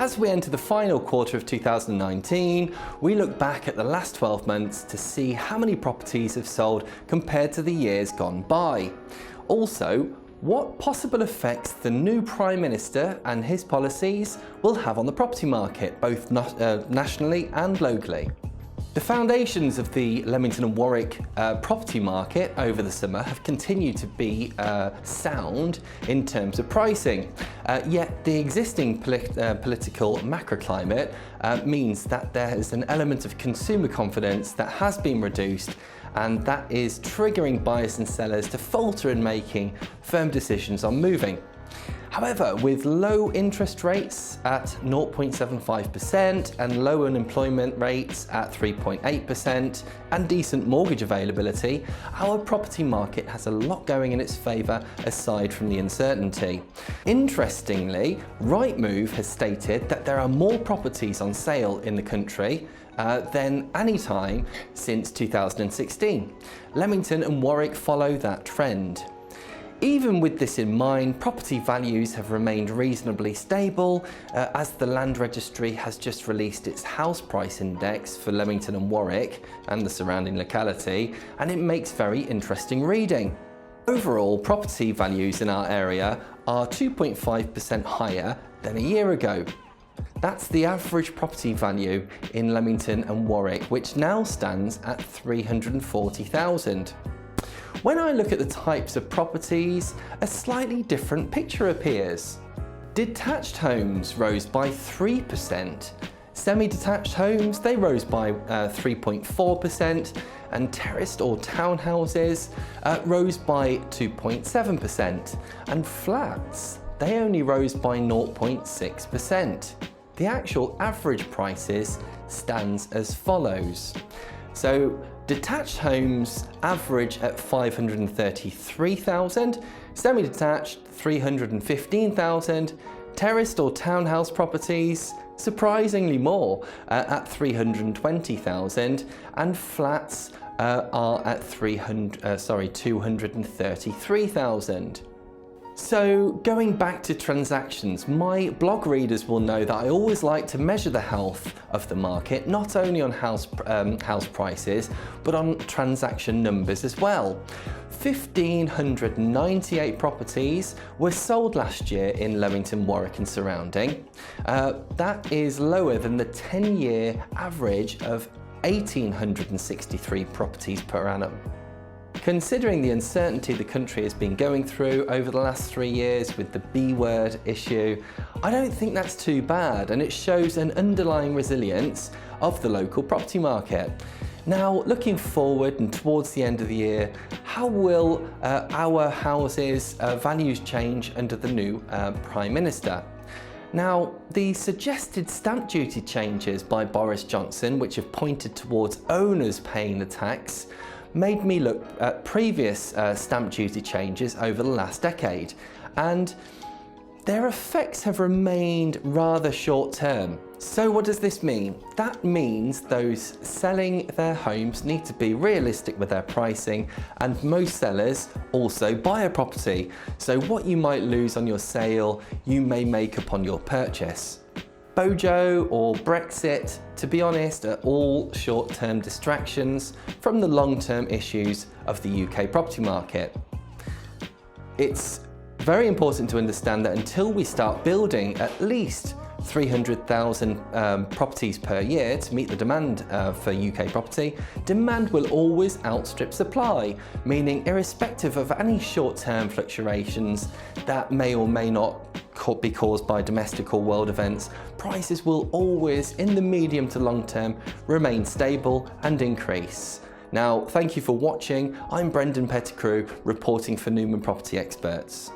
As we enter the final quarter of 2019, we look back at the last 12 months to see how many properties have sold compared to the years gone by. Also, what possible effects the new Prime Minister and his policies will have on the property market, both nationally and locally. The foundations of the Leamington and Warwick property market over the summer have continued to be sound in terms of pricing, yet the existing political macroclimate means that there is an element of consumer confidence that has been reduced, and that is triggering buyers and sellers to falter in making firm decisions on moving. However, with low interest rates at 0.75% and low unemployment rates at 3.8% and decent mortgage availability, our property market has a lot going in its favour aside from the uncertainty. Interestingly, Rightmove has stated that there are more properties on sale in the country than any time since 2016. Leamington and Warwick follow that trend. Even with this in mind, property values have remained reasonably stable as the Land Registry has just released its house price index for Leamington and Warwick and the surrounding locality, and it makes very interesting reading. Overall, property values in our area are 2.5% higher than a year ago. That's the average property value in Leamington and Warwick, which now stands at $340,000. When I look at the types of properties, a slightly different picture appears. Detached homes rose by 3%. Semi-detached homes, they rose by 3.4%, and terraced or townhouses rose by 2.7%, and flats, they only rose by 0.6%. The actual average prices stands as follows. So detached homes average at $533,000, semi-detached $315,000, terraced or townhouse properties surprisingly more at $320,000, and flats are at $233,000. So going back to transactions, my blog readers will know that I always like to measure the health of the market, not only on house prices, but on transaction numbers as well. 1,598 properties were sold last year in Leamington, Warwick and surrounding. That is lower than the 10-year average of 1,863 properties per annum. Considering the uncertainty the country has been going through over the last 3 years with the B-word issue, I don't think that's too bad, and it shows an underlying resilience of the local property market. Now, looking forward and towards the end of the year, how will our houses' values change under the new Prime Minister? Now, the suggested stamp duty changes by Boris Johnson, which have pointed towards owners paying the tax, made me look at previous stamp duty changes over the last decade, and their effects have remained rather short term. So what does this mean? That means those selling their homes need to be realistic with their pricing, and most sellers also buy a property. So what you might lose on your sale, you may make up on your purchase. Bojo or Brexit, to be honest, are all short-term distractions from the long-term issues of the UK property market. It's very important to understand that until we start building at least 300,000 properties per year to meet the demand for UK property, demand will always outstrip supply, meaning irrespective of any short-term fluctuations that may or may not be caused by domestic or world events, prices will always, in the medium to long term, remain stable and increase. Now, thank you for watching. I'm Brendan Pettigrew, reporting for Newman Property Experts.